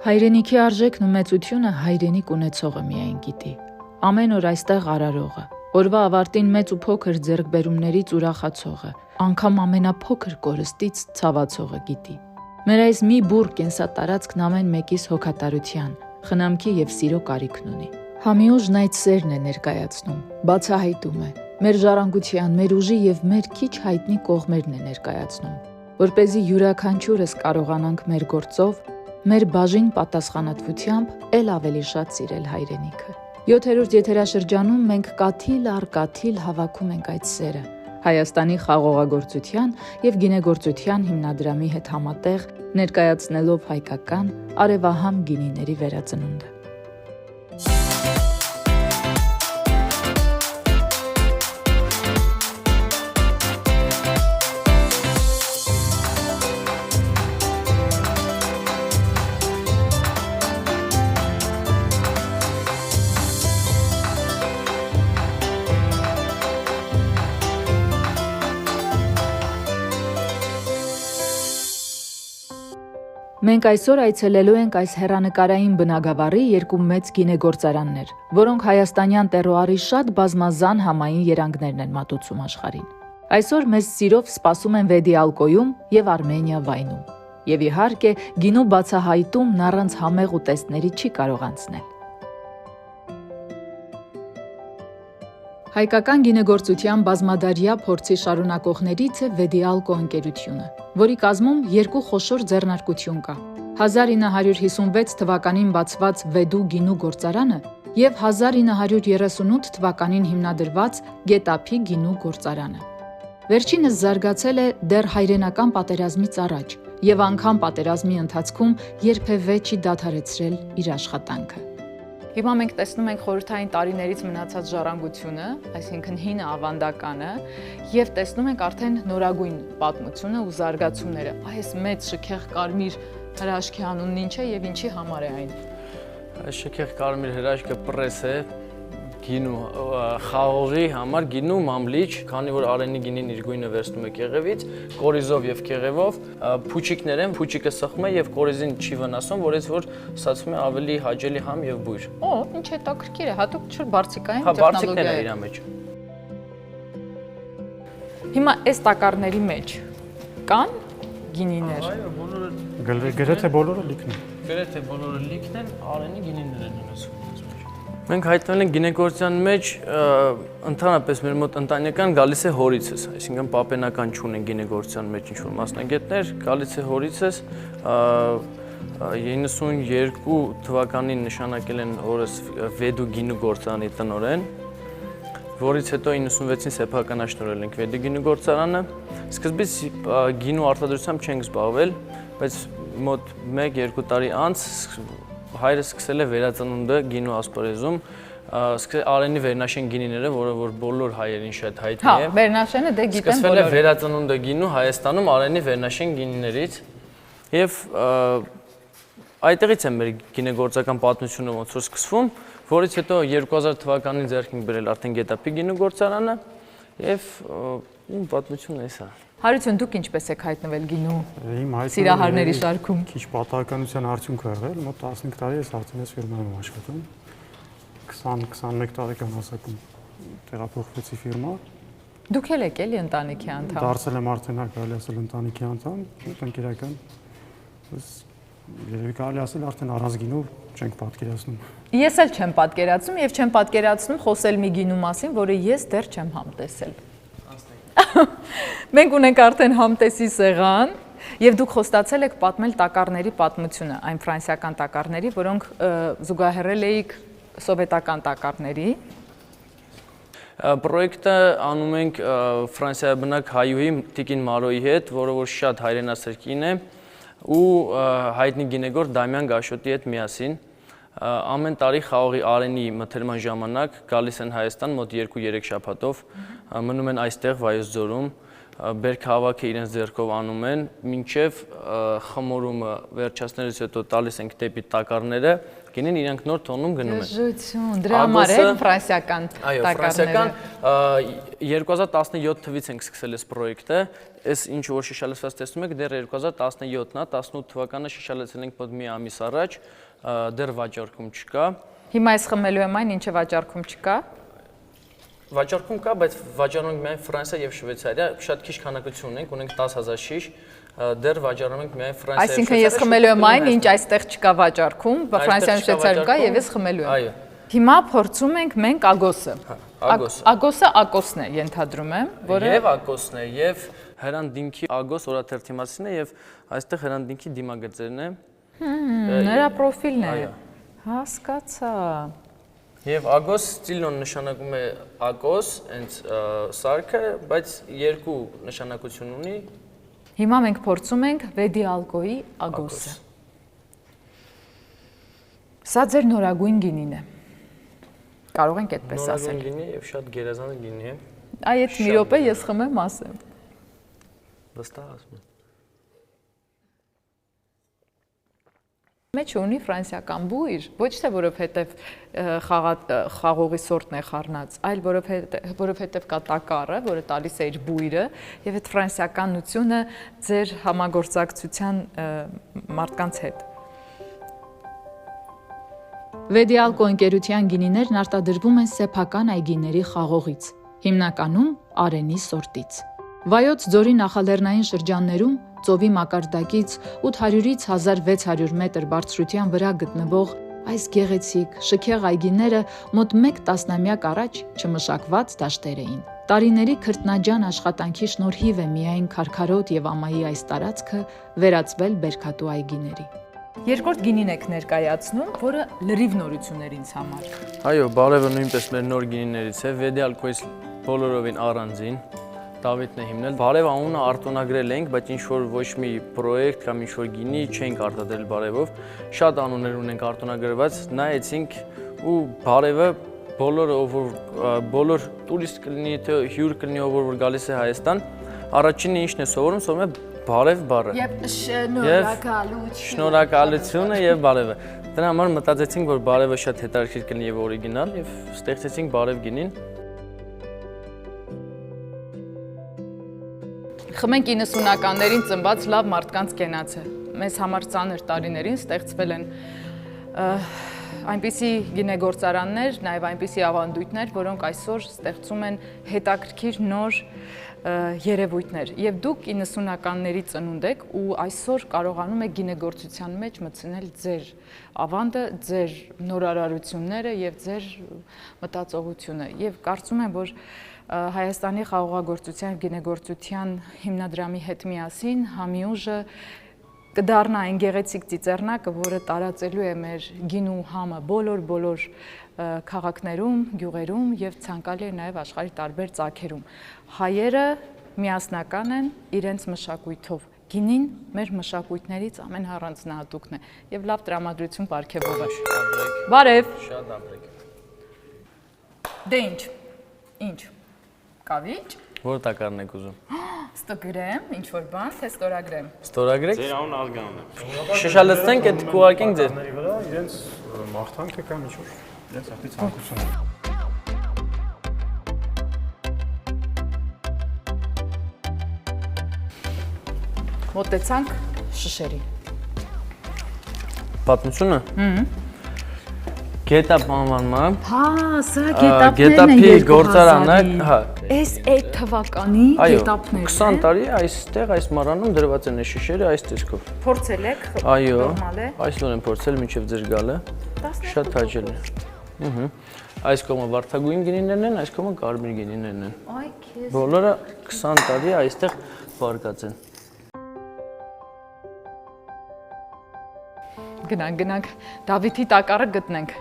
Հայրենիքի արժեքն ու մեծությունը հայրենիք ունեցողը միայն գիտի։ Ամեն օր այստեղ արարողը, օրվա ավարտին մեծ ու փոքր ձեռքբերումներից ուրախացողը, անգամ ամենափոքր կորստից ցավացողը գիտի։ Մեր այս մի բուռ կենսատարածքն ամեն մեկիս հոգատարության, խնամքի եւ սիրո կարիքն ունի։ Համիուժն այդ սերն է ներկայացնում, բացահայտում է, մեր ժառանգության, մեր ուժի եւ մեր քիչ հայտնի կողմերն է ներկայացնում, որպեսզի յուրաքանչյուրս կարողանանք մեր գործով մեր բաժին պատասխանատվությամբ էլ ավելի շատ սիրել հայրենիքը։ 7-րդ եթերաշրջանում մենք կաթիլ առ կաթիլ հավաքում ենք այդ սերը, Հայաստանի խաղողագործության եւ գինեգործության հիմնադրամի հետ համատեղ ներկայացնելով հայկական արևահամ գինիների վերածնունդը։ Մենք այսօր այցելելու ենք այս հեռանկարային բնագավառի երկու մեծ գինեգործարաններ, որոնք հայաստանյան տերոարի շատ բազմազան համային երանգներն են մատուցում աշխարհին։ Այսօր մեզ սիրով սպասում են Վեդիալկոյում եւ Արմենիա վայնում։ Եվ իհարկե, գինու բացահայտումն առանց համեղ ուտեստների չի կարող անցնել։ Հայկական գինեգործության բազմադարյա փորձի շարունակողներից է Վեդիալկո ընկերությունը, որի կազմում երկու խոշոր ձեռնարկություն կա՝ 1956 թվականին բացված Վեդու գինու գործարանը և 1938 թվականին հիմնադրված Գետափի գինու գործարանը։ Վերջինս զարգացել է դեռ հայրենական պատերազմից առաջ և անգամ պատերազմի ընթացքում երբևէ չի դադարեցրել իր աշխատանքը։ Հիմա մենք տեսնում ենք խորհրդային տարիներից մնացած ժառանգությունը, այսինքն հինը ավանդականը, եւ տեսնում ենք արդեն նորագույն պատմությունը ու զարգացումները։ Այս մեծ շքեղ կարմիր հրաշքի անունն ինչ է եւ ինչի համար է այն։ Այս շքեղ կարմիր հրաշքը պրես է գինու խաղողի համար, գինու մամլիչ, քանի որ արենի գինին իր գույնը վերցնում է կեղևից, կորիզով եւ կեղևով, փուչիկներ են, փուչիկը սխում է եւ կորիզին չի վնասում, որից որ ստացվում է ավելի հաճելի համ եւ բույր։ Օ, ինչ հետաքրքիր է, հատուկ չէ բարձիկային տեխնոլոգիա է իր մեջ։ Հիմա այս տակառների մեջ կան գինիներ։ Այո, բոլորը գրեթե բոլորը լիքն են։ Գրեթե բոլորը լիքն են, արենի գինիներ են ունեցում։ Մենք հայտնվել ենք գինեգործության մեջ, ընդհանրապես մեր մոտ ընտանեկան գալիս է հորիցս, այսինքն պապենական չունեն գինեգործության մեջ ինչ-որ մասնագետներ, գալիս է հորիցս, 92 թվականին նշանակել են օրս Վեդու գինու գործարանի տնօրեն, որից հետո 96-ին սեփականաշնորհել ենք Վեդու գինու գործարանը։ Սկզբից գինու արտադրությամբ չենք զբաղվել, բայց մոտ 1-2 տարի անց հայրս սկսել է վերածնունդը գինու ասպարեզում, արենի վերնաշեն գինիները, որը որ բոլոր հայերին շատ հայտնի է։ Հա, վերնաշենը դե գիտեն բոլորը։ Սկսվել է վերածնունդը գինու Հայաստանում արենի վերնաշեն գինիներից եւ այդտեղից է մեր գինեգործական պատմությունը ոնց որ սկսվում, որից հետո 2000 թվականին ձեռք ենք բերել արդեն Գետափի գինու գործարանը եւ պատմությունն էս է։ Հարություն, դուք ինչպես եք հայտնվել գինու Իմ սիրահարների շարքում։ Քիչ պատահականության արդյունք ա եղել, մոտ 15 տարի ես արդեն այս ֆիրմայում աշխատում։ 20-21 տարեկան հասակում տեղափոխվեցի ֆիրմա։ Դուք էլ եք էլի ընտանիքի անդամ։ Դարձել եմ արդեն կարելի ասել ընտանիքի անդամ, ընկերական։ Երևի կարելի ասել արդեն առանց գինու չենք պատկերացնում։ Ես էլ չեմ պատկերացնում եւ չեմ պատկերացնում խոսել մի գինու մասին, որը ես դեռ չեմ համտեսել։ Մենք ունենք արդեն համտեսի սեղան եւ դուք խոստացել եք պատմել տակառների պատմությունը, այն ֆրանսիական տակառների, որոնք զուգահեռել էիք սովետական տակառների։ Պրոյեկտը անում ենք ֆրանսիաբնակ հայուհի Տիկին Մարոյի հետ, որը որ շատ հայրենասեր կին է, ու հայտնի գինեգործ Դամյան Գաշոտի հետ միասին։ Ամեն տարի խաղողի արենի մթերման ժամանակ գալիս են Հայաստան մոտ 2-3 շաբաթով, մնում են այստեղ Վայոց ձորում, բերք հավաքը իրենց ձեռքով անում են, մինչև խմորումը վերջացնելուց հետո տալիս ենք դեպի տակառները, գինին իրանք նոր թոնում գնում են։ Ժույցուն, դրա համար է ֆրանսիական Այո, ֆրանսիական 2017 թվականից ենք սկսել այս պրոյեկտը, այս ինչ որ շիշալեցված տեսնում եք, դեռ 2017-ն է, 18 թվականը շիշալեցել ենք մոտ մի ամիս առաջ, դեռ վաճառքում չկա։ Հիմա ես խմելու եմ այն, ինչը վաճառքում չկա։ Վաճառքում կա, բայց վաճառում ենք միայն Ֆրանսիա եւ Շվեյցարիա, շատ քիչ քանակություն ունենք 10,000 շիշ, դեռ վաճառում ենք միայն Ֆրանսիա եւ Շվեյցարիա։ Այսինքն ես խմելու եմ այն, ինչ այստեղ չկա վաճառքում, Ֆրանսիայում, Շվեյցարիայում կա եւ ես խմելու եմ։ Այո։ Հիմա փորձում ենք մենք ագոսը։ Ագոսը ակոսն է, ենթադրում եմ, որը եւ ակոսն է եւ հրանտինքի ագոս օրաթերթի մասին է եւ այստեղ հրանտինքի դիմագծերն է։ Նրա պրոֆիլն է։ Հասկացա։ Եվ ագոս ստիլոն նշանակում է ակոս, հենց սարքը, բայց երկու նշանակություն ունի։ Հիմա մենք փորձում ենք Վեդիալկոյի ագոսը։ Սա ձեր նորագույն գինին է։ Կարող ենք այդպես ասել։ Նորագույն գինի եւ շատ գերազան գինի է։ Այ այդ մի րոպե ես խմեմ ասեմ։ Վստահ ասում եմ։ Մեջ ունի ֆրանսիական բույր, ոչ թե որովհետև խաղողի սորտն է խառնած, այլ որովհետև կա տակառը, որը տալիս է իր բույրը, եւ այդ ֆրանսիականությունը ձեր համագործակցության մարդկանց հետ։ Վեդիալկո ընկերության գինիներն արտադրվում են սեփական այգիների խաղողից, հիմնականում արենի սորտից։ Վայոց ձորի նախալեռնային շրջաններում ծովի մակարդակից 800-ից 1600 մետր բարձրության վրա գտնվող այս գեղեցիկ, շքեղ այգիները մոտ 1 տասնամյակ առաջ չմշակված դաշտեր էին։ Տարիների քրտնաջան աշխատանքի շնորհիվ է միայն քարքարոտ եւ ամայի այս տարածքը վերածվել բերքատու այգիների։ Երկրորդ գինին եք ներկայացնում, որը լրիվ նորություն էր ինձ համար։ Այո, բարևը նույնպես մեր նոր գինիներից է, Վեդիալկոյից բոլորովին առանձին։ Դավիթն է հիմնել։ Բարև անունը արտոնագրել ենք, բայց ինչ որ ոչ մի պրոյեկտ կամ ինչ որ գինի չենք արտադրել բարևով։ Շատ անուններ ունենք արտոնագրված, նայեցինք ու բարևը բոլոր տուրիստ կլինի, թե հյուր կլինի, ով որ գալիս է Հայաստան, առաջինը ինչն է սովորում է բարև բառը։ Եվ շնորհակալություն։ Շնորհակալությունը եւ բարևը։ Դրա համար մտածեցինք, որ բարևը շատ հետաքրքիր կլինի եւ օրիգինալ եւ ստեղծեցինք բարև գինին։ Խմենք 90-ականներին ծնված լավ մարդկանց կենաց է։ Մեզ համար ծանր տարիներին ստեղծվել են այնպիսի գինեգործարաններ, նաև այնպիսի ավանդույթներ, որոնք այսօր ստեղծում են հետաքրքիր նոր երևույթներ։ Եվ դուք 90-ականների ծնունդ եք ու այսօր կարողանում եք գինեգործության մեջ մտցնել ձեր ավանդը, ձեր նորարարությունները եւ ձեր մտածողությունը։ Եվ կարծում եմ, որ Հայաստանի խաղողագործության և գինեգործության հիմնադրամի հետ միասին Համիուժը կդառնա այն գեղեցիկ ծիծեռնակը, որը տարածելու է մեր գինու համը բոլոր քաղաքներում, գյուղերում եւ ցանկալի է նաեւ աշխարհի տարբեր ծագերում։ Հայերը միասնական են իրենց մշակույթով։ Գինին մեր մշակույթներից ամենահառանձնահատուկն է եւ լավ տրամադրություն պարգևող է։ Բարև։ Շատ ապրեք։ Դե ինչ։ Կավիճ։ Որ տակառն եք ուզում։ Ստորագրեմ, ինչ որ բան, թե ստորագրեմ։ Ստորագրեք։ Ձեր անուն Ալգանն է։ Շշալեցնենք, այդ կուղարկենք ձեր։ Ների վրա իրենց մաղթանքը կամ ինչ որ իրենց արտի ցանկությունը։ Մոտեցանք շշերին։ Պատմությունը։ Գետապ անվանումը։ Հա, սա գետապներն են Գետապի գործարանը, հա։ Այս այդ թվականի գետապներն են։ 20 տարի այստեղ այս մարանում դրված են շիշերը այս տեսքով։ Փորձել եք, Այո, նորմալ է։ այսօր եմ փորձել մինչև ձեր գալը։ Շատ հաճելի է։ Այս կողմը վարդագույն գինիներն են, այս կողմը կարմիր գինիներն են։ Այ քեզ։ Բոլորը 20 տարի այստեղ վարկած են։ Գնանք, Դավիթի տակառը գտնենք։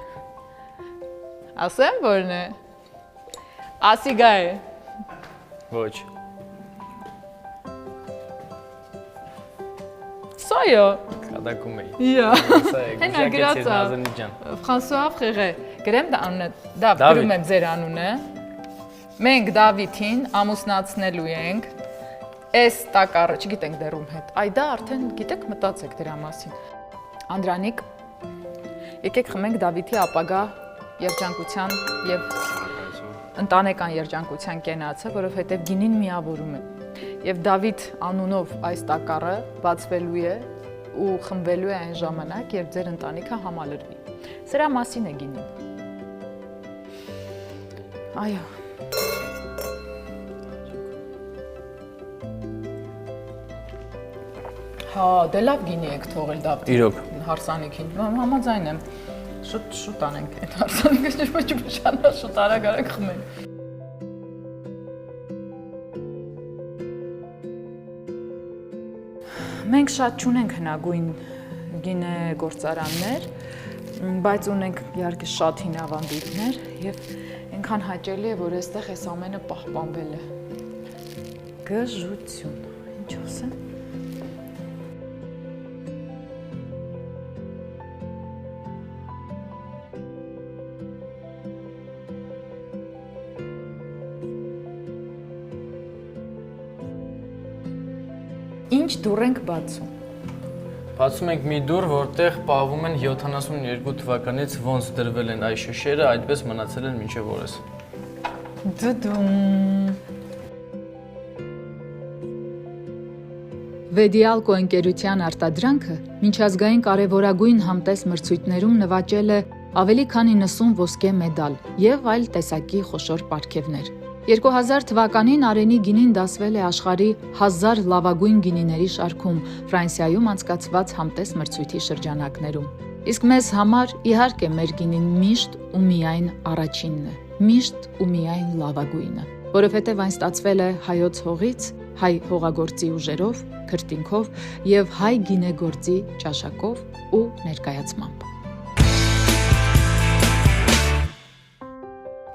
Ասեմ որն է։ Ասիգա է։ Ոչ։ Սոյո։ Կատակում էի։ Իա։ Սա է, Հենա գրածա։ Ազանիջան։ Ֆրանսուଆ Ֆրեղե։ Գրեմ դա անունը։ Դա գրում եմ ձեր անունը։ Մենք Դավիթին ամուսնացնելու ենք։ Այս տակառը, չգիտենք դեռ ում հետ։ Այ դա արդեն գիտեք մտածեք դրա մասին։ Անդրանիկ, Եկեք խմենք Դավիթի ապագա երջանկության եւ ընտանեկան երջանկության կենացը, որովհետեւ գինին միավորում է։ Եվ Դավիթ անունով այս տակառը բացվելու է ու խմվելու է այն ժամանակ, երբ ձեր ընտանիքը համալրվի։ Սրա մասին է գինին։ Այո։ Հա, դե լավ գինի եք թողել Դավիթ։ Իրոք։ Հարսանիքին։ Համաձայն եմ։ Շուտ անենք այդ հարսանիքը, ոչ բշանա, շուտ արագ խմենք։ Մենք շատ չունենք հնագույն գինե գործարաններ, բայց ունենք իհարկե շատ հին ավանդույթներ եւ այնքան հաճելի է, որ այստեղ այս ամենը պահպանվել է։ Գժություն, ինչ ասեմ։ Ինչ դուռ ենք բացում։ Բացում ենք մի դուռ, որտեղ պահվում են 72 թվականից ոնց դրվել են այս շշերը, այդպես մնացել են մինչև օրս։ Դդում։ Վեդիալկո ընկերության արտադրանքը միջազգային կարևորագույն համտես մրցույթներում նվաճել է ավելի քան 90 ոսկե մեդալ եւ այլ տեսակի խոշոր պարգևներ։ 2000 թվականին Արենի գինին դասվել է աշխարհի 1000 լավագույն գինիների շարքում Ֆրանսիայում անցկացված համտես մրցույթի շրջանակներում։ Իսկ մեզ համար իհարկե մեր գինին միշտ ու միայն առաջինն է, միշտ ու միայն լավագույնը, որովհետև այն ստացվել է հայոց հողից, հայ հողագործի ուժերով, քրտինքով եւ հայ գինեգործի ճաշակով ու ներկայացմամբ։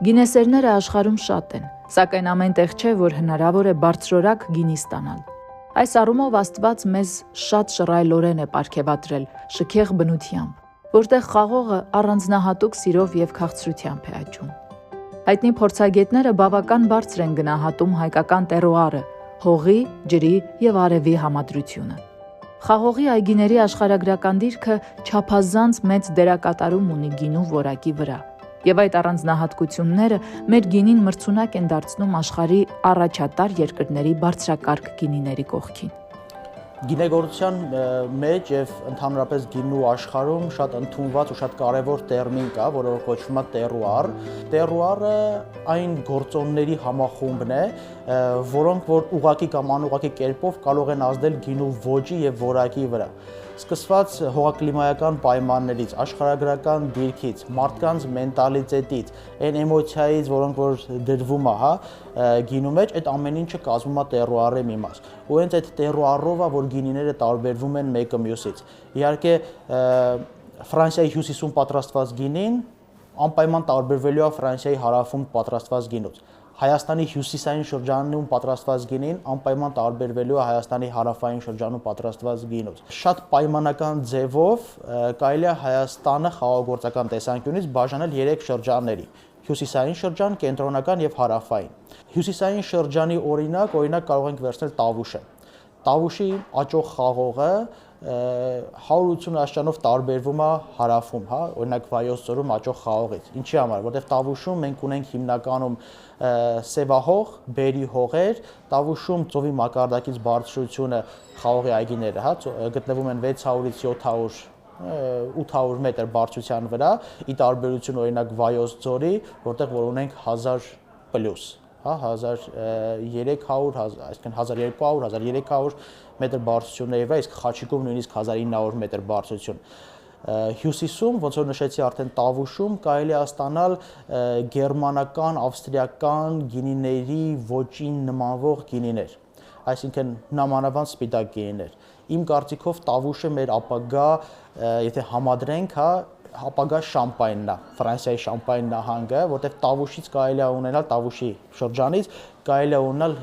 Գինեսերները աշխարհում շատ են, սակայն ամենտեղ չէ, որ հնարավոր է բարձրորակ գինի ստանալ։ Այս առումով Աստված մեզ շատ շռայլորեն է պարգևատրել շքեղ բնությամբ, որտեղ խաղողը առանձնահատուկ սիրով եւ քաղցրությամբ է աճում։ Հայտնի փորձագետները բավական բարձր են գնահատում հայկական տերոարը, հողի, ջրի եւ արևի համադրությունը։ Խաղողի այգիների աշխարհագրական դիրքը չափազանց մեծ դերակատարում ունի գինու որակի վրա։ Եվ այդ առանձնահատկությունները մեր գինին մրցունակ են դարձնում աշխարհի առաջատար երկրների բարձրակարգ գինիների կողքին։ Գինեգործության մեջ եւ ընդհանրապես գինու աշխարհում շատ ընդունված ու շատ կարեւոր տերմին կա, որը կոչվում է տերուար։ Տերուարը այն գործոնների համախումբն է, որոնք որ ուղղակի կամ անուղղակի կերպով կարող են ազդել գինու ոճի եւ որակի վրա։ Սկսված հողակլիմայական պայմաններից, աշխարհագրական դիրքից, մարդկանց մենտալիտետից, այն էմոցիայից, որոնք որ դրվում է, գինու մեջ, այդ ամեն ինչը կազմում է տերուարի մի մաս։ Ու հենց այդ տերուարով է, որ գինիները տարբերվում են մեկը մյուսից։ Իհարկե, Ֆրանսիայի հյուսիսում պատրաստված գինին անպայման տարբերվելու է Ֆրանսիայի հարավում պատրաստված գինուց։ Հայաստանի հյուսիսային շրջանում պատրաստված գինին անպայման տարբերվելու է Հայաստանի հարավային շրջանում պատրաստված գինուց։ Շատ պայմանական ձևով կարելի է Հայաստանը խաղաղագործական տեսանկյունից բաժանել 3 շրջանների՝ հյուսիսային շրջան, կենտրոնական եւ հարավային։ Հյուսիսային շրջանի օրինակ կարող ենք վերցնել Տավուշը։ Տավուշի աճող խաղողը 180 աստիճանով տարբերվում է հարավում, օրինակ Վայոց ձորում աճող խաղողից։ Ինչի համար, որտեղ Տավուշում մենք ունենք հիմնականում սևահող, բերի հողեր, Տավուշում ծովի մակարդակից բարձրությունը խաղողի այգիները, գտնվում են 600-ից 700 800 մետր բարձրության վրա, ի տարբերություն օրինակ Վայոց ձորի, որտեղ որ ունենք 1000 պլյուս, 1300, այսինքն 1200, 1300 մետր բարձրությունների վրա, իսկ Խաչիկում նույնիսկ 1900 մետր բարձրություն։ Հյուսիսում, ոնց որ նշեցի արդեն Տավուշում, կարելի է ստանալ գերմանական, ավստրիական գինիների ոճին նմանվող գինիներ, այսինքն նամանավանդ սպիտակ գինիներ։ Իմ կարծիքով Տավուշը մեր ապագա, եթե համադրենք, ապագա շամպայնն է, Ֆրանսիայի շամպայն նահանգը, որտեղ Տավուշից կարելի է ունենալ, Տավուշի շրջանից կարելի է ունենալ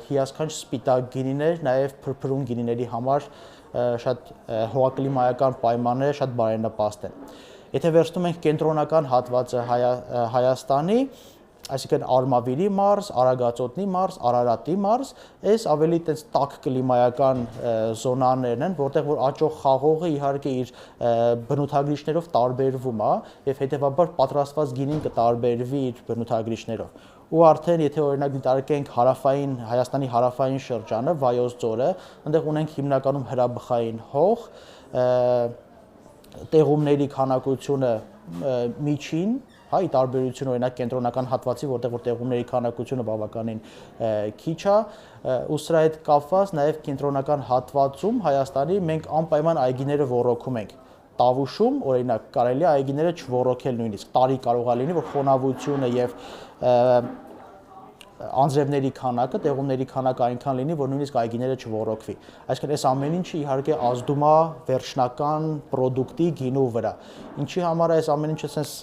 հիասքանչ սպիտակ գինիներ, նաև փրփրուն գինիների համար շատ հողակլիմայական պայմանները շատ բարենպաստ են։ Եթե վերցնում ենք կենտրոնական հատվածը Հայաստանի, այսինքն Արմավիրի մարզ, Արագածոտնի մարզ, Արարատի մարզ, այս ավելի տես տաք կլիմայական զոնաներն են, որտեղ որ աճող խաղողը իհարկե իր բնութագրիչներով տարբերվում է եւ հետեւաբար պատրաստված գինին կտարբերվի իր բնութագրիչներով։ Ու արդեն եթե օրինակ դիտարկենք հարավային Հայաստանի հարավային շրջանը, Վայոց ձորը, այնտեղ ունենք հիմնականում հրաբխային հող, տեղումների քանակությունը միջին, հա, ի տարբերություն օրինակ կենտրոնական հատվածի, որտեղ որ տեղումների քանակությունը բավականին քիչ է, ու սրա հետ կապված նաև կենտրոնական հատվածում Հայաստանի մենք անպայման այգիները ոռոգում ենք։ Տավուշում օրինակ կարելի է այգիները չոռոգել նույնիսկ, տարի կարող է լինի, որ խոնավությունը եւ անձրևների քանակը, տեղումների քանակը այնքան լինի, որ նույնիսկ այգիները չոռոգվի։ Այսինքն այս ամեն ինչը իհարկե ազդում է վերջնական պրոդուկտի գինու վրա։ Ինչի համար է այս ամեն ինչը sense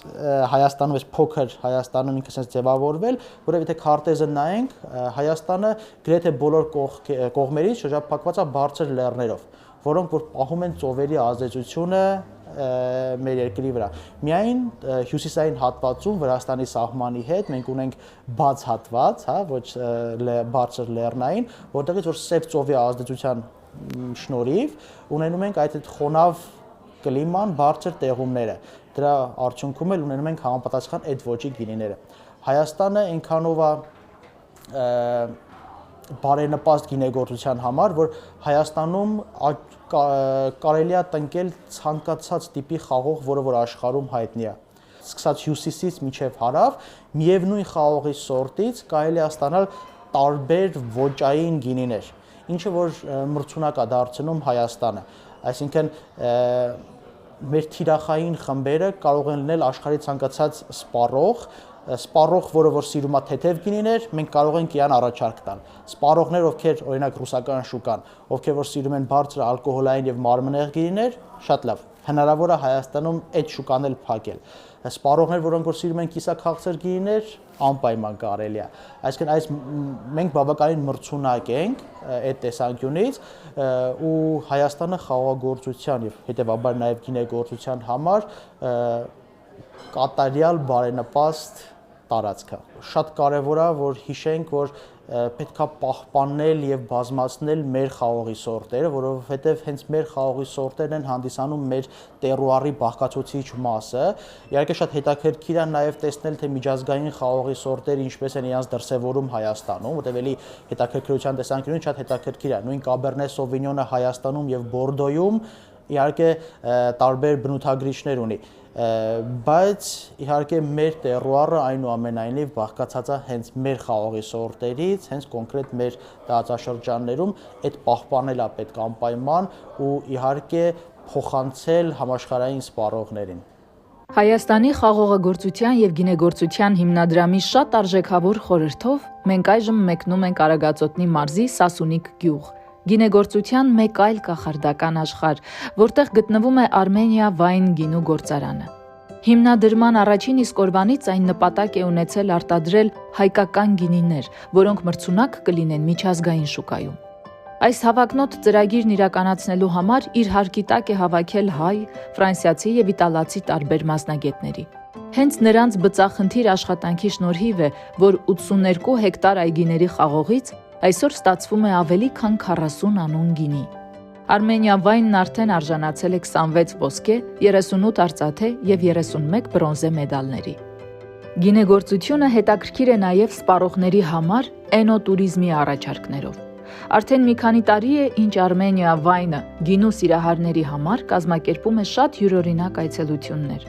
Հայաստանում այս փոքր Հայաստանում ինքը sense ձևավորվել, որովհետեւ եթե քարտեզը նայենք, Հայաստանը գրեթե բոլոր կողմերից շրջափակված է բարձր լեռներով, որոնք որ պահում են ծովերի ազդեցությունը մեր երկրի վրա։ Միայն հյուսիսային հատվածում Վրաստանի սահմանի հետ մենք ունենք բաց հատված, հա, ոչ բարձր լեռնային, որտեղից որ սև ծովի ազդեցության շնորհիվ ունենում ենք այդ խոնավ կլիման, բարձր տեղումները։ Դրա արդյունքում էլ ունենում ենք համապատասխան այդ ոճի գինիները։ Հայաստանը այնքանով է բարենպաստ գինեգործության համար, որ Հայաստանում կարելի է տնկել ցանկացած տիպի խաղող, որը որ աշխարհում հայտնի է։ Սկսած հյուսիսից մինչև հարավ, միևնույն խաղողի սորտից կարելի է ստանալ տարբեր ոճային գինիներ, ինչը որ մրցունակ է դարձնում Հայաստանը։ Այսինքն մեր թիրախային խմբերը կարող են լինել աշխարհի ցանկացած սպառող, որը որ սիրում է թեթև գինիներ, մենք կարող ենք իրան առաջարկ տալ։ Սպառողներ, ովքեր օրինակ ռուսական շուկան, ովքեր որ սիրում են բարձր ալկոհոլային եւ մարմնեղ գինիներ, շատ լավ։ Հնարավոր է Հայաստանում այդ շուկան էլ փակել։ Սպառողներ, որոնք որ սիրում են կիսաքաղցր գինիներ, անպայման կարելի է։ Այսինքն այս մենք բավականին մրցունակ ենք այդ տեսանկյունից ու Հայաստանը խաղաղագործության եւ հետեւաբար նաեւ գինեգործության համար կատարյալ բարենպաստ տարածք է։ Շատ կարևոր է, որ հիշենք, որ պետք է պահպանել եւ բազմացնել մեր խաղողի սորտերը, որովհետեւ հենց մեր խաղողի սորտերն են հանդիսանում մեր տերուարի բաղկացուցիչ մասը։ Իհարկե շատ հետաքրքիր է նաեւ տեսնել, թե միջազգային խաղողի սորտերը ինչպես են իրենց դրսևորում Հայաստանում, որտեղ էլի հետաքրքրության տեսանկյունից շատ հետաքրքիր է։ Նույն Կաբերնե Սովինյոնը Հայաստանում եւ Բորդոյում իհարկե տարբեր բնութագրիչներ ունի, բայց իհարկե մեր տերուարը այնուամենայնիվ բաղկացած է հենց մեր խաղողի սորտերից, հենց կոնկրետ մեր տարածաշրջաններում, այդ պահպանել է պետք անպայման ու իհարկե փոխանցել համաշխարհային սպառողներին։ Հայաստանի խաղողագործության եւ գինեգործության հիմնադրամի շատ արժեքավոր խորհրդով մենք այժմ մեկնում ենք Արագածոտնի մարզի Սասունիկ գյուղ։ Գինեգործության մեկ այլ կախարդական աշխարհ, որտեղ գտնվում է Armenia Wine գինու գործարանը։ Հիմնադրման առաջին իսկ օրվանից այն նպատակ է ունեցել արտադրել հայկական գինիներ, որոնք մրցունակ կլինեն միջազգային շուկայում։ Այս հավակնոտ ծրագիրն իրականացնելու համար իր հարկի տակ է հավաքել հայ, ֆրանսիացի եւ իտալացի տարբեր մասնագետների։ Հենց նրանց բծախնդիր աշխատանքի շնորհիվ է, որ 82 հեկտար այգիների խաղողից այսօր ստացվում է ավելի քան 40 անուն գինի։ Armenia Wine-ն արդեն արժանացել է 26 ոսկե, 38 արծաթե եւ 31 բրոնզե մեդալների։ Գինեգործությունը հետաքրքիր է նաեւ սպառողների համար էնոտուրիզմի առաջարկներով։ Արդեն մի քանի տարի է, ինչ Armenia Wine-ը գինու սիրահարների համար կազմակերպում է շատ յուրօրինակ այցելություններ,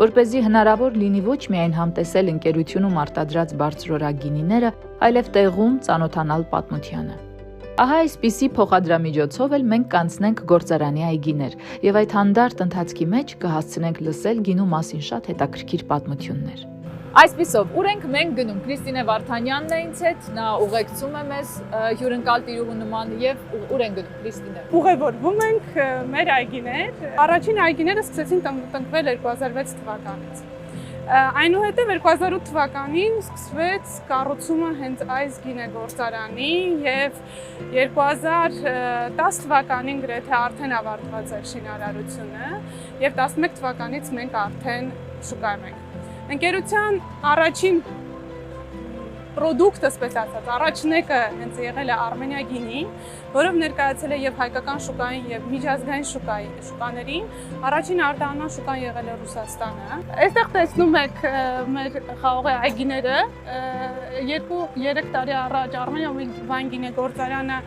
որպեսզի հնարավոր լինի ոչ միայն համտեսել ընկերությունում արտադրած բարձրորակ գինիները, այլև տեղում ծանոթանալ պատմությանը։ Ահա այսպիսի փոխադրամիջոցով էլ մենք կանցնենք գործարանի այգիներ եւ այդ հանդարտ ընթացքի մեջ կհասցնենք լսել գինու մասին շատ հետաքրքիր պատմություններ։ Այսպիսով, ուր ենք մենք գնում։ Քրիստինե Վարդանյանն է ինձ հետ, նա ուղեկցում է մեզ հյուրընկալ տիրուհու նման եւ ուր ենք գնում, Քրիստինե։ Ուղևորվում ենք մեր այգիներ։ Առաջին այգիները սկսեցին տնկվել 2006 թվականից։ Այնուհետև 2008 թվականին սկսվեց կառուցումը հենց այս գինեգործարանի եւ 2010 թվականին գրեթե արդեն ավարտված էր շինարարությունը եւ 11 թվականից մենք արդեն շուկայում ենք։ Ընկերության առաջին պրոդուկտը, ասես ասած, առաջնեկը հենց եղել է Արմենիա գինին, որով ներկայացել է եւ հայկական շուկային եւ միջազգային շուկաներին, առաջին արտահանման շուկան եղել է Ռուսաստանը։ Այստեղ տեսնում եք մեր խաղողի այգիները, 2-3 տարի առաջ Արմենիա Wine գինեգործարանը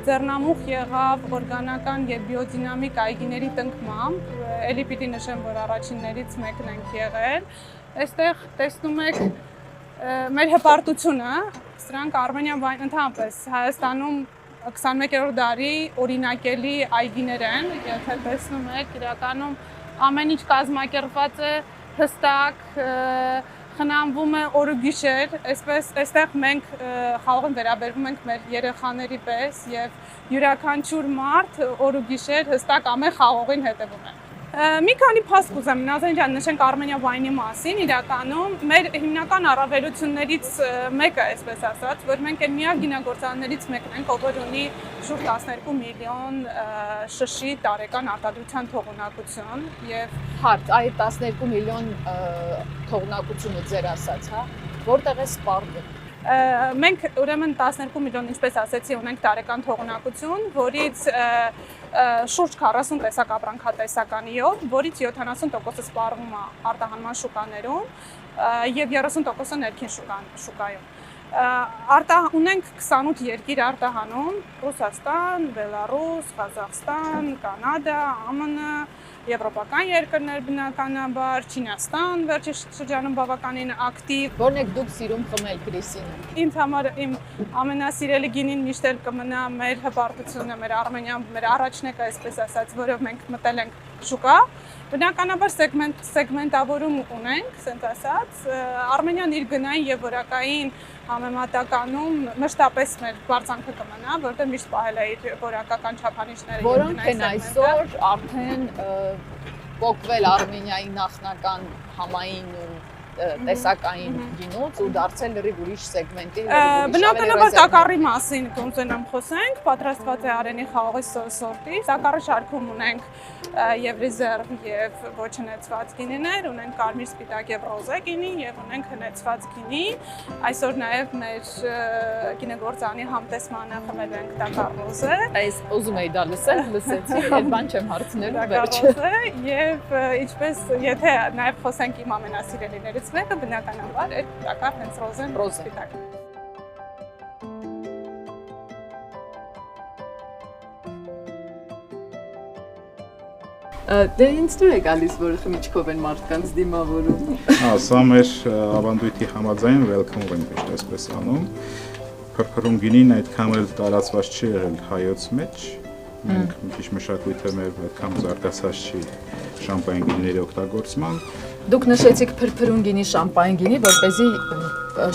ձեռնամուխ եղավ օրգանական եւ բիոդինամիկ այգիների տնկմամբ, ելի պիտի նշեմ, որ առաջիններից մեկն ենք եղել։ Այստեղ տեսնում եք մեր հպարտությունը, սրանք Armenia Wine ընդհանրապես Հայաստանում 21-րդ դարի օրինակելի այգիներ են, եթե տեսնում եք, իրականում ամեն ինչ կազմակերպված է հստակ, խնամվում է օր ու գիշեր, այսպես այստեղ մենք խաղողին վերաբերվում ենք մեր երեխաների պես եւ յուրաքանչյուր մարդ օր ու գիշեր հստակ ամեն խաղողին հետևում է։ Մի քանի փաստ կուզեմ Նազարեն ջան նշենք Armenia Wine-ի մասին, իրականում մեր հիմնական առավելություններից մեկը, այսպես ասած, որ մենք այն միակ գինեգործարաններից մեկն ենք, ով ունի շուրջ 12 միլիոն շշի տարեկան արտադրության թողունակություն եւ Հարց, այդ 12 միլիոն թողունակությունը ձեր ասած, հա, որտեղ է սպառվում։ Մենք ուրեմն 12 միլիոն, ինչպես ասեցի, ունենք տարեկան թողունակություն, որից շուրջ 40 տեսակ ապրանքատեսականիով, որից 70%-ը սպառվում է արտահանման շուկաներում եւ 30%-ը ներքին շուկայում։ Ունենք 28 երկիր արտահանում՝ Ռուսաստան, Բելարուս, Ղազախստան, Կանադա, ԱՄՆ, եվրոպական երկրներ բնականաբար, Չինաստան վերջի շրջանում բավականին ակտիվ։ Որն եք դուք սիրում խմել Կրիսինը։ Ինձ համար իմ ամենասիրելի գինին միշտ էլ կմնա մեր հպարտությունը, մեր Արմենիան, մեր առաջնեկը, այսպես ասած, որով մենք մտել ենք շուկա։ Բնականաբար սեգմենտավորում ունենք, ասենք ասած, Արմենիան իր գնային եւ որակային համեմատականում մշտապես մեր բարձանքը կմնա, որտեղ միշտ պահել է իր որակական չափանիշները։ Որոնք են այսօր արդեն փոխվել Արմենիայի նախնական համային ու տեսակային գինուց ու դարձել լրիվ ուրիշ սեգմենտի։ Բնականաբար տակառի մասին կուզենամ խոսենք, պատրաստված է Արենի խաղողի սորտի։ Տակառի շարքում ունենք եւ ռեզերվ եւ ոչ հնեցված գինիներ, ունենք կարմիր, սպիտակ եւ ռոզե գինի եւ ունենք հնեցված գինի։ Այսօր նաեւ մեր գինեգործանի համտեսմանը խմել ենք տակառ ռոզե։ Այս ուզում էի դա լսել, լսեցի, այդ բան չեմ հարցնելու վերջ։ Եվ ինչպես եթե նաեւ խոսենք իմ ամենասիրելիներից մեկը, բնականաբար այդ տակառ հենց ռոզեն, սպիտակ։ Դե ինձ դուր է գալիս, որ խմիչքով են մարդկանց դիմավորում։ Սա մեր ավանդույթի համաձայն welcome ենք այսպես անում։ Փրփրում գինին այդքան էլ տարածված չի եղել հայոց մեջ։ Մենք մի քիչ մշակույթը մեր այդքան զարգացած չի շամպայն գինիների օգտագործման։ Դուք նշեցիք փրփրուն գինի, շամպայն գինի, որպեսզի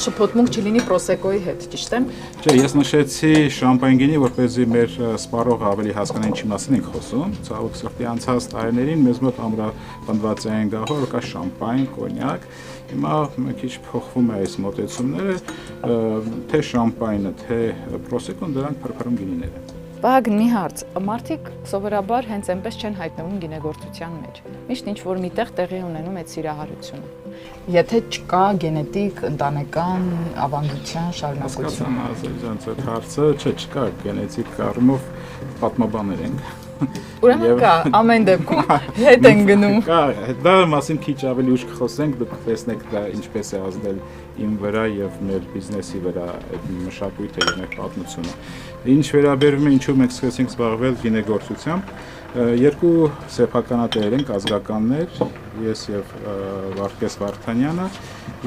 շփոթմունք չլինի պրոսեկոյի հետ, ճիշտ է՞։ Չէ, ես նշեցի շամպայն գինի, որպեսզի մեր սպառողը ավելի հասկանա ինչի մասին ենք խոսում։ Ցավոք սրտի անցած տարիներին մեզ մոտ ամրապնդված էին գահը, որ կա շամպայն, կոնյակ։ Հիմա մի քիչ փոխվում է այս մոտեցումները, թե շամպայնը, թե պրոսեկոն դրանք փրփրում գինիներ են։ Բաղ մի հարց, մարդիկ սովորաբար հենց այնպես չեն հայտնվում գինեգործության մեջ։ Միշտ ինչ որ միտեղ տեղի ունենում այդ սիրահարությունը։ Եթե չկա գենետիկ, ընտանեկան ավանդության շարունակություն։ Հասկացան, այդ հարցը չկա գենետիկ առումով պատմաբաներ ենք։ Ուրեմն կա, ամեն դեպքում հետ են գնում։ Կա, դա մասին քիչ ավելի ուշ կխոսենք, դուք տեսնեք դա ինչպես է ազդել իմ վրա եւ մեր բիզնեսի վրա այդ մշակույթը եւ մեր պատմությունը։ Ինչ վերաբերում է ինչու մենք սկսեցինք զբաղվել գինեգործությամբ, երկու սեփականատեր ենք, ազգականներ, ես եւ Վարդգես Վարդանյանը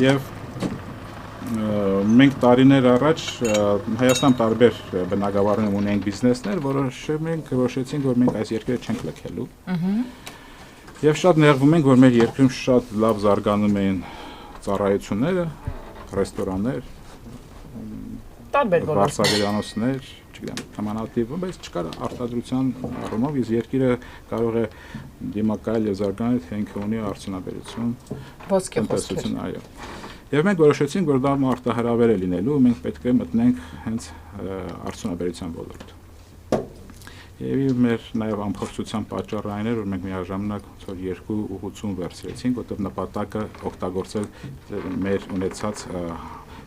եւ մենք տարիներ առաջ Հայաստան տարբեր բնակավարներում ունենք բիզնեսներ, որոշեցինք, որ մենք այս երկրը չենք լքելու։ Եվ շատ նեղվում ենք, որ մեր երկրում շատ լավ զարգանում են ծառայությունները, ռեստորաններ, տարբեր վարսավերանոցներ, չգիտեմ, նմանատիպ, բայց չկար արտադրության առումով, իսկ երկիրը կարող է դիմակայել եւ զարգանալ, թե ինքը ունի արդյունաբերություն, ոսկե խոսքեր, այո։ Եվ մենք որոշեցինք, որ դա արտահրավեր է լինելու, մենք պետք է մտնենք հենց արդյունաբերության ոլորտ։ Եվ մեր նաև ամփոփչության պատճառը այն էր, որ մենք միաժամանակ որ երկու ուղղություն վերցրեցինք, որտեղ նպատակը օգտագործել մեր ունեցած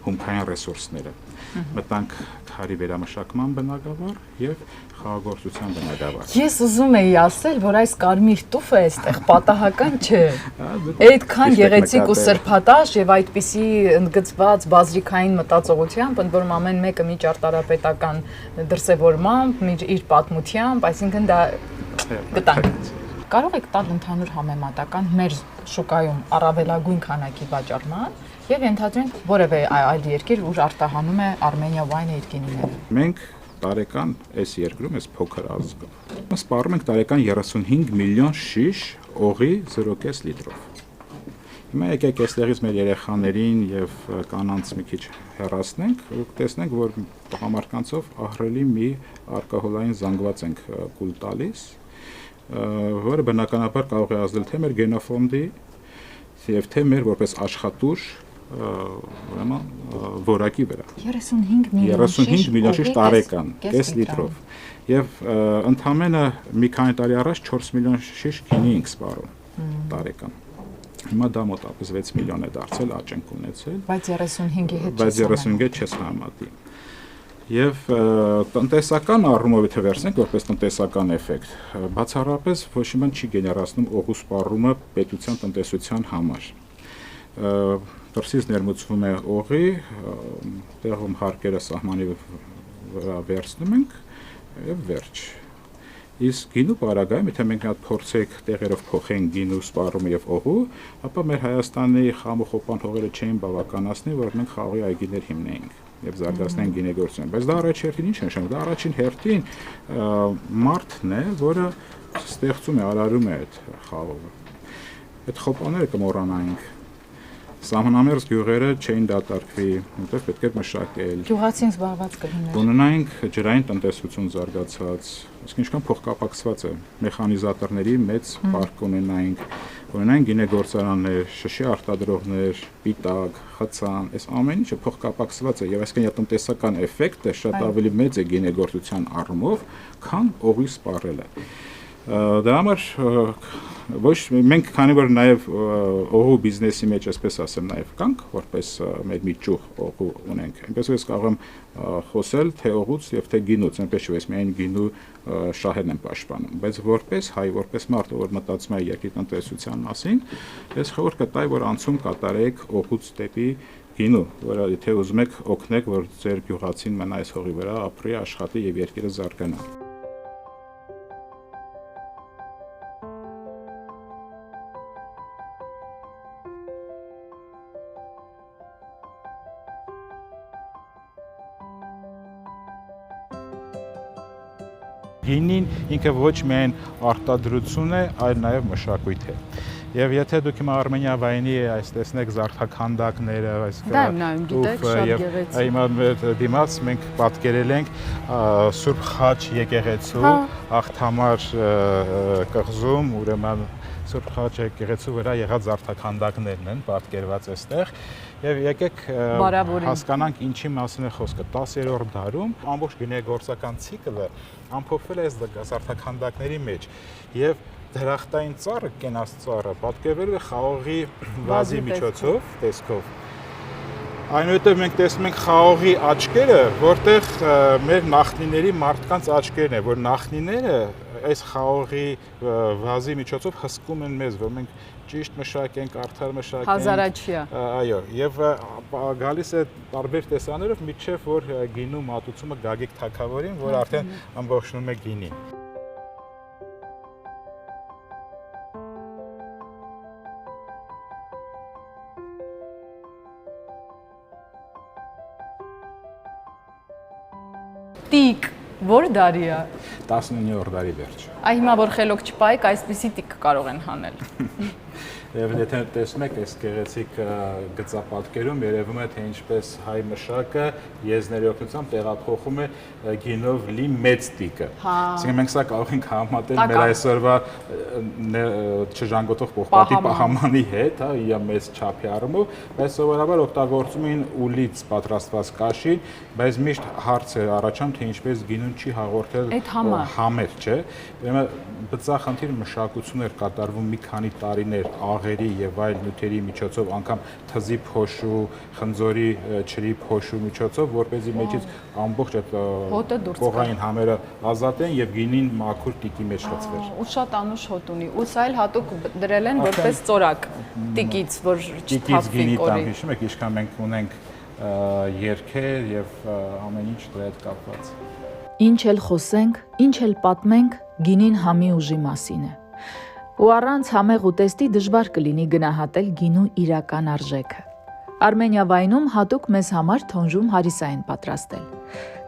հումքային ռեսուրսները։ Մտանք քարի վերամշակման բնագավառ եւ խաղաղորդության բնագավառ։ Ես ուզում էի ասել, որ այս կարմիր տուֆը այստեղ պատահական չէ։ Այդքան գեղեցիկ ու սրբատաշ եւ այդպիսի ընդգծված բազրիկային մտածողությամբ, ընդ որում ամեն մեկը մի ճարտարապետական դրսևորմամբ, իր պատմությամբ, այսինքն դա գտանք։ Կարող եք տալ ընդհանուր համեմատական մեր շուկայում առավելագույն քանակի վաճառման եւ ենթադրենք որևէ այլ երկիր, ուր արտահանում է Armenia Wine-ը իր գինիները։ Մենք տարեկան այս երկրում այս փոքր ազգով սպառում ենք տարեկան 35 միլիոն շիշ օղի 0.5 լիտրով։ Հիմա եկեք այստեղից մեր երեխաներին եւ կանանց մի քիչ հեռացնենք ու տեսնենք, որ տղամարդկանցով ահռելի մի ալկոհոլային զանգված ենք կուլ տալիս, որը բնականաբար կարող է ազդել թե մեր գենոֆոնդի եւ թե մեր որպես աշխատուր ուրեմն որակի վրա 35 միլիոն շիշ տարեկան, կես լիտրով եւ ընդամենը մի քանի տարի առաջ 4 միլիոն շիշ գինի ենք սպառում տարեկան։ Հիմա դա մոտավորապես 6 միլիոն է դարձել, աճ ենք ունեցել, բայց 35-ի հետ բայց 35-ը չես համատի։ Եվ տնտեսական առումով եթե վերցնենք որպես տնտեսական էֆեկտ, բացառապես ոչ մի բան չի գեներացնում օղու սպառումը պետության տնտեսության համար։ Դրսից ներմուծվում է օղի, տեղում հարկերը սահմանի վրա վերցնում ենք եւ վերջ։ Իսկ գինու պարագայում, եթե մենք հատ փորձենք տեղերով փոխենք գինու սպառումը եւ օղու, ապա մեր Հայաստանի խամուխոպան հողերը չէին բավականացնի, որ մենք խաղի այգիներ հիմնեինք եւ զարգացնենք գինեգործությունը։ Բայց դա առաջին ինչ է նշանակում, դա առաջին հերթին մարդն է, որը ստեղծում է, արարում է այդ խաղողը։ Այդ խոպաները կմոռանայինք։ Սահմանամերձ գյուղերը չէին դատարկվի, որտեղ պետք է մշակել։ Գյուղացին զբաղված կլիներ։ Ունենայինք ջրային տնտեսություն զարգացած, իսկ ինչքան փոխկապակցված է, մեխանիզատորների մեծ պարկ ունենայինք, ունենայինք գինեգործարաններ, շշի արտադրողներ, պիտակ, խցան, այս ամեն ինչը փոխկապակցված է եւ այսինքն տնտեսական էֆեկտը շատ ավելի մեծ է գինեգործության առումով, քան օղի սպառելը։ Դա համար ոչ մենք քանի որ նաև օղու բիզնեսի մեջ այսպես ասեմ նաև կանք որպես մեր մի ճյուղ օղու ունենք այնպես որ ես կարող եմ խոսել թե օղուց եւ թե գինուց այնպես չէ ես միայն գինու շահերն եմ պաշտպանում բայց որպես հայ որպես մարդ որ մտածում է երկրի տնտեսության մասին ես խորհուրդ կտայի որ անցում կատարեք օղուց դեպի գինու որը եթե ուզում եք օգնեք որ ձեր գյուղացին մնա այս հողի վրա ապրի աշխատի եւ երկիրը զարգանա Գինին ինքը ոչ միայն արտադրություն է, այլ նաև մշակույթ է։ Եվ եթե դուք հիմա Armenia Wine-ի այս տեսնեք զարդաքանդակները, այսինքն գիտեք, շատ գեղեցիկ։ Հիմա դիմաց մենք պատկերել ենք Սուրբ Խաչ եկեղեցու Աղթամար կղզում, ուրեմն Սուրբ Խաչ եկեղեցու վրա եղած զարդաքանդակներն են պատկերված այստեղ։ Եվ եկեք հասկանանք ինչի մասին է խոսքը 10-րդ դարում ամբողջ գինեգործական ցիկլը ամփոփվել է այս զարդաքանդակների մեջ եւ դրախտային ծառը, կենաց ծառը պատկերվել է խաղողի վազի միջոցով տեսքով Այնուհետև մենք տեսնում ենք խաղողի աչքերը, որտեղ մեր նախնիների մարդկանց աչքերն է, որ նախնիները այս խաղողի վազի միջոցով հսկում են մեզ, որ մենք ճիշտ մշակենք, արդար մշակենք։ Հազարաչյա։ Այո, եւ գալիս է տարբեր տեսաներով, միջև որ գինու մատուցումը Գագիկ Թագավորին, որ արդեն ամբողջնում է գինին։ Տիկ, որ դարի է։ 19-րդ դարի վերջ։ Այ հիմա որ խելոք չպայեք, այսպիսի տիկ կարող են հանել։ Եվ եթե տեսնում եք այս գեղեցիկ գծապատկերում երևում է թե ինչպես հայ մշակը եզների օգնությամբ տեղափոխում է գինով լի մեծ տիկը։ Այսինքն մենք սա կարող ենք համատել մեր այսօրվա չժանգոտող պողպատի պահամանի հետ, հա, իր մեծ չափի առումով, բայց սովորաբար օգտագործում էին ուլից պատրաստված կաշին, բայց միշտ հարց է առաջանում թե ինչպես գինուն չի հաղորդել համեր, չէ։ Ուրեմն բծախնդիր մշակություն էր կատարվում մի քանի տարիներ աղերի եւ այլ նյութերի միջոցով, անգամ թզի փոշու, խնձորի ջրի փոշու միջոցով, որպեսզի մեջից ամբողջ այդ կողային համերը ազատ են եւ գինին մաքուր տիկի մեջ լցվեր։ Ու շատ անուշ հոտ ունի։ Ու սա էլ հատուկ դրել են որպես ծորակ տիկից, որ չթափվի կորի։ Հիշում եք, ինչքան մենք ունենք երգեր եւ ամեն ինչ դրա հետ կապված։ Ինչ էլ խոսենք, ինչ էլ պատմենք, գինին համի ուժի մասին է։ Ու առանց համեղ ուտեստի դժվար կլինի գնահատել գինու իրական արժեքը։ Արմենիա վայնում հատուկ մեզ համար թոնժում հարիսա են պատրաստել։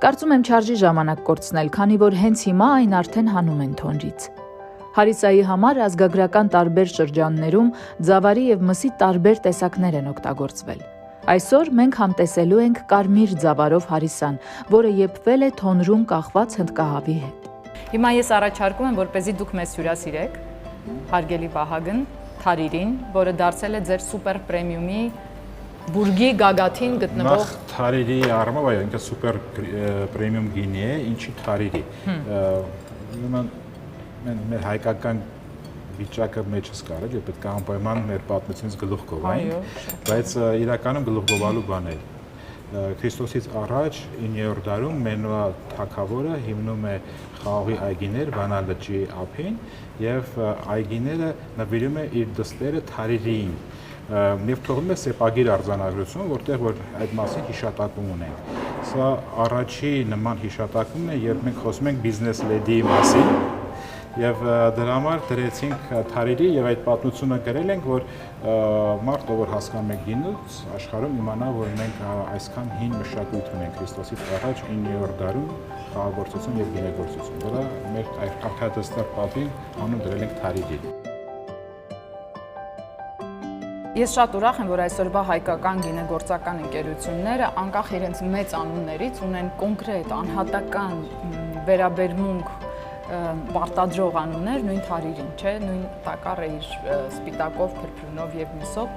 Կարծում եմ չարժի ժամանակ կորցնել, քանի որ հենց հիմա այն արդեն հանում են թոնրից։ Հարիսայի համար ազգագրական տարբեր շրջաններում ձավարի եւ մսի տարբեր տեսակներ են օգտագործվել։ Այսօր մենք համտեսելու ենք կարմիր ձավարով հարիսան, որը եփվել է թոնրում կախված հնդկահավի հետ։ Հիմա ես առաջարկում եմ, որպեսզի դուք մեզ հյուրասիրեք, հարգելի Վահագն, Թարիրին, որը դարձել է ձեր սուպեր պրեմիումի բուրգի գագաթին գտնվող Թարիրի առումով, այո, ինքը սուպեր պրեմիում գինի է, ինչի Թարիրի։ Մեր հայկական վիճակը մեջս կար, եւ պետք է անպայման մեր պատմությունից գլուխ գովային, բայց իրականում գլուխ գովալու բան է։ Քրիստոսից առաջ 9-րդ դարում Մենուա թագավորը հիմնում է խաղողի այգիներ Վանա լճի ափին եւ այգիները նվիրում է իր դստերը Թարիրիին։ Եվ թողնում է սեպագիր արձանագրություն, որտեղ որ այդ մասին հիշատակում ունենք։ Սա առաջի նման հիշատակումն է, երբ մենք խոսում ենք բիզնես լեդիի մասին։ Եվ դրա համար դրեցինք Թարիրի եւ այդ պատմությունը գրել ենք, որ մարդը որ հասկանում է գինուց, աշխարհում իմանա, որ մենք այսքան հին մշակույթ ունենք Քրիստոսից առաջ 9-րդ դարում խաղաղագործություն եւ գինեգործություն։ Դրա մեր արքայադստեր պատվին անուն դրել ենք Թարիրի։ Ես շատ ուրախ եմ, որ այսօրվա հայկական գինեգործական ընկերությունները անկախ իրենց մեծ անուններից ունեն կոնկրետ անհատական վերաբերմունք պարտադրող անուններ, նույն Թարիրին, չէ, նույն տակառը իր սպիտակով, փրփրունով եւ մսով,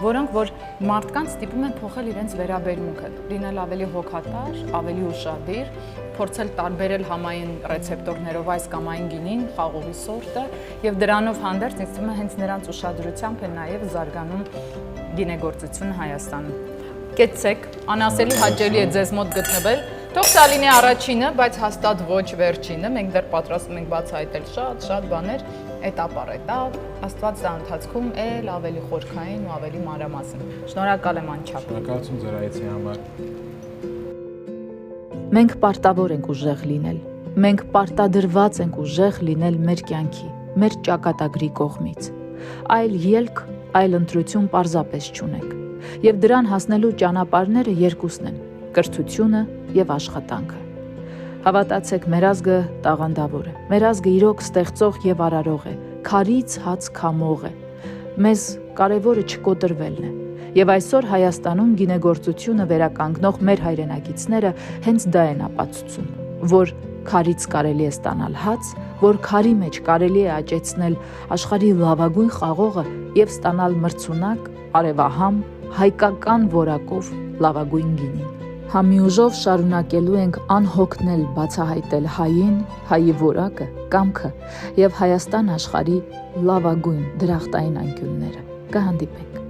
որոնք որ մարդկանց ստիպում են փոխել իրենց վերաբերմունքը, լինել ավելի հոգատար, ավելի ուշադիր, փորձել տարբերել համային ռեցեպտորներով այս կամ այն գինին, խաղողի սորտը եւ դրանով հանդերձ ինձ թվում է հենց նրանց ուշադրությամբ է նաեւ զարգանում գինեգործությունը Հայաստանում։ Կեցեք, անասելի հաճելի է ձեզ մոտ գտնվել։ Թող սա լինի առաջինը, բայց հաստատ ոչ վերջինը։ Մենք դեռ պատրաստում ենք բացահայտել շատ բաներ, էտապ առ էտապ, Աստված դա ընթացքում էլ ավելի խորքային ու ավելի մանրամասն։ Շնորհակալ եմ անչափ։ Շնորհակալություն ձեր այցի համար։ Մենք պարտավոր ենք ուժեղ լինել։ Մենք պարտադրված ենք ուժեղ լինել մեր կյանքի, մեր ճակատագրի կողմից։ Այլ ելք, այլ ընտրություն պարզապես չունենք։ Եվ դրան հասնելու ճանապարհները երկուսն են՝ կրթությունը եւ աշխատանքը։ Հավատացեք, մեր ազգը տաղանդավոր է։ Մեր ազգը իրոք ստեղծող եւ արարող է, քարից հաց քամող է։ Մեզ կարևորը չկոտրվելն է։ Եվ այսօր Հայաստանում գինեգործությունը վերականգնող մեր հայրենակիցները հենց դա են ապացուցում, որ քարից կարելի է ստանալ հաց, որ քարի մեջ կարելի է աճեցնել աշխարհի լավագույն խաղողը եւ ստանալ մրցունակ, արևահամ, հայկական որակով լավագույն գինին։ Համի ուժով շարունակելու ենք անհոգնել բացահայտել հային, հայի որակը, կամքը եւ Հայաստան աշխարհի լավագույն դրախտային անկյունները։ Կհանդիպենք։